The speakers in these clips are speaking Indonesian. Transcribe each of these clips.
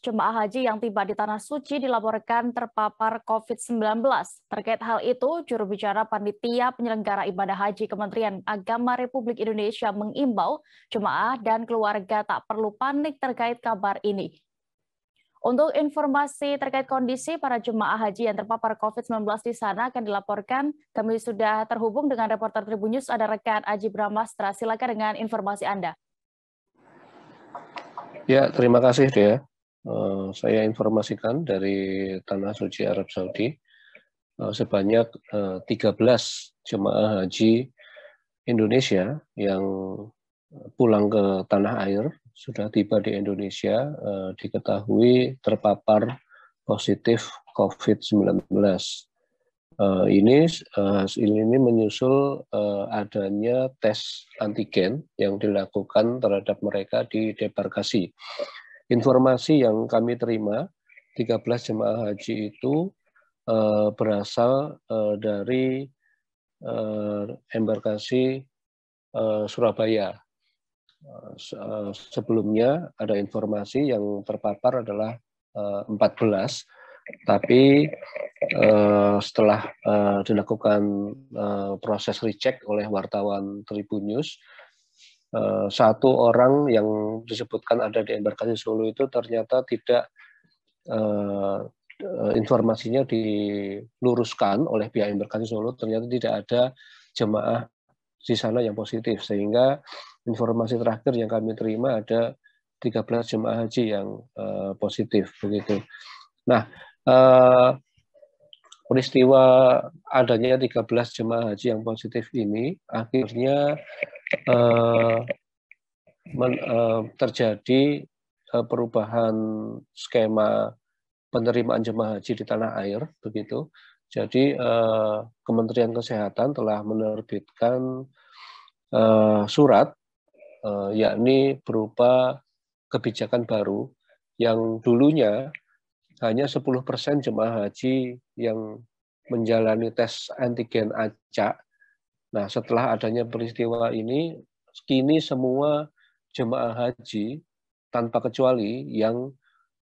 jemaah haji yang tiba di Tanah Suci dilaporkan terpapar COVID-19. Terkait hal itu, juru bicara Panitia Penyelenggara Ibadah Haji Kementerian Agama Republik Indonesia mengimbau jemaah dan keluarga tak perlu panik terkait kabar ini. Untuk informasi terkait kondisi para jemaah haji yang terpapar COVID-19 di sana akan dilaporkan. Kami sudah terhubung dengan reporter Tribun News, ada rekan Aji Bramastra. Silakan dengan informasi Anda. Ya, terima kasih Dea. Saya informasikan dari Tanah Suci Arab Saudi, sebanyak 13 jemaah haji Indonesia yang pulang ke tanah air sudah tiba di Indonesia, diketahui terpapar positif COVID-19. Hasil ini menyusul adanya tes antigen yang dilakukan terhadap mereka di debarkasi. Informasi yang kami terima, 13 jemaah haji itu berasal dari embarkasi Surabaya. Sebelumnya ada informasi yang terpapar adalah 14, tapi setelah dilakukan proses recheck oleh wartawan Tribun News, satu orang yang disebutkan ada di embarkasi Solo itu ternyata tidak, informasinya diluruskan oleh pihak embarkasi Solo, ternyata tidak ada jemaah di sana yang positif, sehingga informasi terakhir yang kami terima ada 13 jemaah haji yang positif begitu. Nah, peristiwa adanya 13 jemaah haji yang positif ini akhirnya terjadi perubahan skema penerimaan jemaah haji di tanah air begitu. Jadi Kementerian Kesehatan telah menerbitkan surat, yakni berupa kebijakan baru yang dulunya hanya 10% jemaah haji yang menjalani tes antigen acak. Nah, setelah adanya peristiwa ini, kini semua jemaah haji tanpa kecuali yang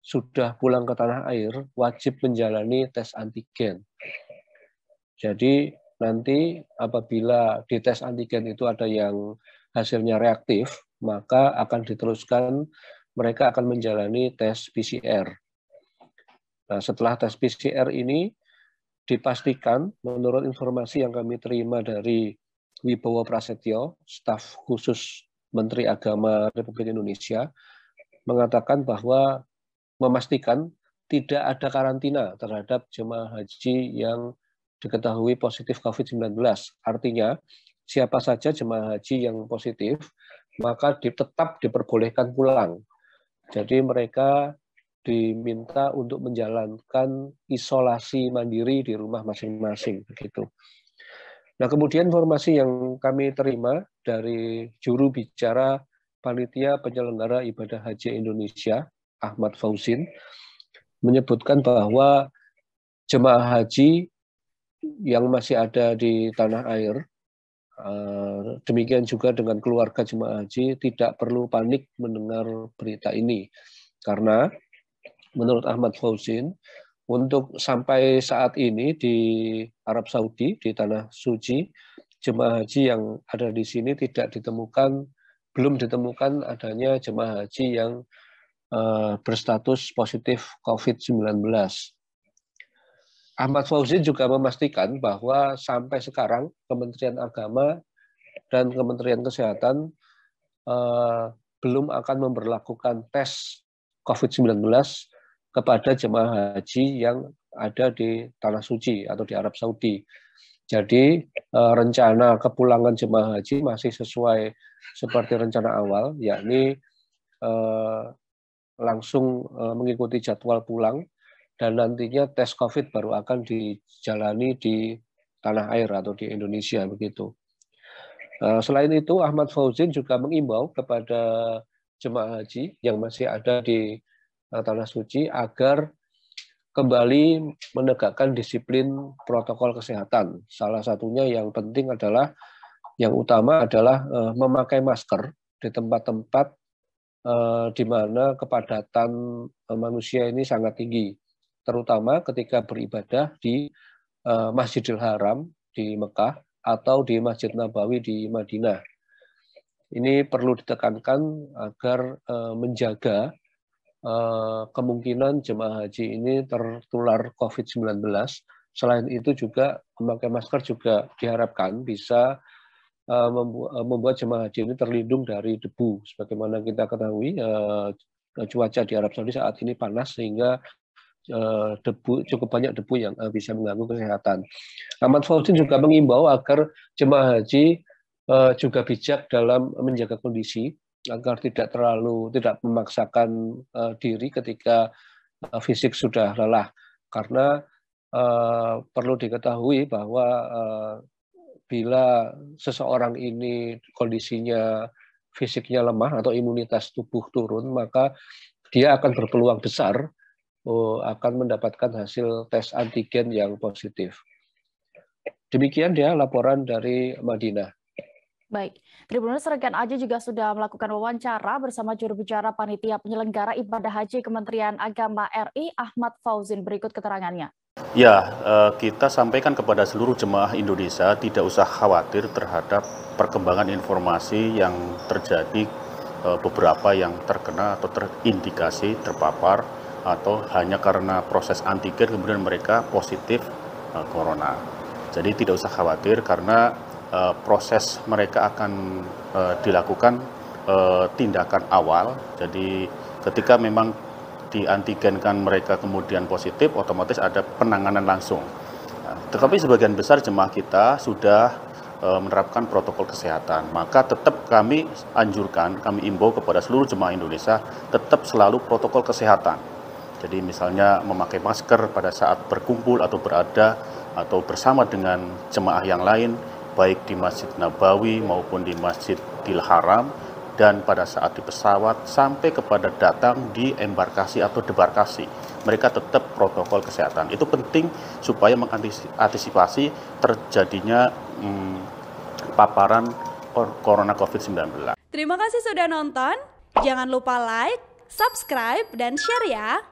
sudah pulang ke tanah air wajib menjalani tes antigen. Jadi nanti apabila di tes antigen itu ada yang hasilnya reaktif, maka akan diteruskan mereka akan menjalani tes PCR. Nah, setelah tes PCR ini dipastikan menurut informasi yang kami terima dari Wibowo Prasetyo, staf khusus Menteri Agama Republik Indonesia, mengatakan bahwa memastikan tidak ada karantina terhadap jemaah haji yang diketahui positif COVID-19. Artinya, siapa saja jemaah haji yang positif, maka tetap diperbolehkan pulang. Jadi mereka diminta untuk menjalankan isolasi mandiri di rumah masing-masing. Begitu. Nah, kemudian informasi yang kami terima dari juru bicara Panitia Penyelenggara Ibadah Haji Indonesia, Ahmad Fauzin, menyebutkan bahwa jemaah haji yang masih ada di tanah air, demikian juga dengan keluarga jemaah haji, tidak perlu panik mendengar berita ini. Karena menurut Ahmad Fauzin, untuk sampai saat ini di Arab Saudi, di Tanah Suci, jemaah haji yang ada di sini belum ditemukan adanya jemaah haji yang berstatus positif COVID-19. Ahmad Fauzin juga memastikan bahwa sampai sekarang Kementerian Agama dan Kementerian Kesehatan belum akan memberlakukan tes COVID-19 kepada jemaah haji yang ada di Tanah Suci atau di Arab Saudi. Jadi rencana kepulangan jemaah haji masih sesuai seperti rencana awal, yakni langsung mengikuti jadwal pulang, dan nantinya tes COVID baru akan dijalani di tanah air atau di Indonesia begitu. Selain itu, Ahmad Fauzin juga mengimbau kepada jemaah haji yang masih ada di Tanah Suci agar kembali menegakkan disiplin protokol kesehatan. Salah satunya yang penting adalah, yang utama adalah memakai masker di tempat-tempat di mana kepadatan manusia ini sangat tinggi, terutama ketika beribadah di Masjidil Haram di Mekah atau di Masjid Nabawi di Madinah. Ini perlu ditekankan agar menjaga kemungkinan jemaah haji ini tertular COVID-19. Selain itu juga memakai masker juga diharapkan bisa membuat jemaah haji ini terlindung dari debu. Sebagaimana kita ketahui, cuaca di Arab Saudi saat ini panas sehingga cukup banyak debu yang bisa mengganggu kesehatan. Ahmad Fauzin juga mengimbau agar jemaah haji juga bijak dalam menjaga kondisi agar tidak memaksakan diri ketika fisik sudah lelah, karena perlu diketahui bahwa bila seseorang ini kondisinya fisiknya lemah atau imunitas tubuh turun, maka dia akan berpeluang besar akan mendapatkan hasil tes antigen yang positif. Demikian dia laporan dari Madinah. Baik, Tribuners, rekan Aji juga sudah melakukan wawancara bersama juru bicara Panitia Penyelenggara Ibadah Haji Kementerian Agama RI, Ahmad Fauzin. Berikut keterangannya. Ya, kita sampaikan kepada seluruh jemaah Indonesia tidak usah khawatir terhadap perkembangan informasi yang terjadi, beberapa yang terkena atau terindikasi terpapar atau hanya karena proses antigen kemudian mereka positif corona. Jadi tidak usah khawatir karena proses mereka akan dilakukan tindakan awal. Jadi ketika memang diantigenkan mereka kemudian positif, otomatis ada penanganan langsung. Tetapi sebagian besar jemaah kita sudah menerapkan protokol kesehatan. Maka tetap kami anjurkan, kami imbau kepada seluruh jemaah Indonesia tetap selalu protokol kesehatan. Jadi misalnya memakai masker pada saat berkumpul atau berada atau bersama dengan jemaah yang lain, baik di Masjid Nabawi maupun di Masjidil Haram, dan pada saat di pesawat sampai kepada datang di embarkasi atau debarkasi. Mereka tetap protokol kesehatan. Itu penting supaya mengantisipasi terjadinya paparan corona COVID-19. Terima kasih sudah nonton. Jangan lupa like, subscribe, dan share ya.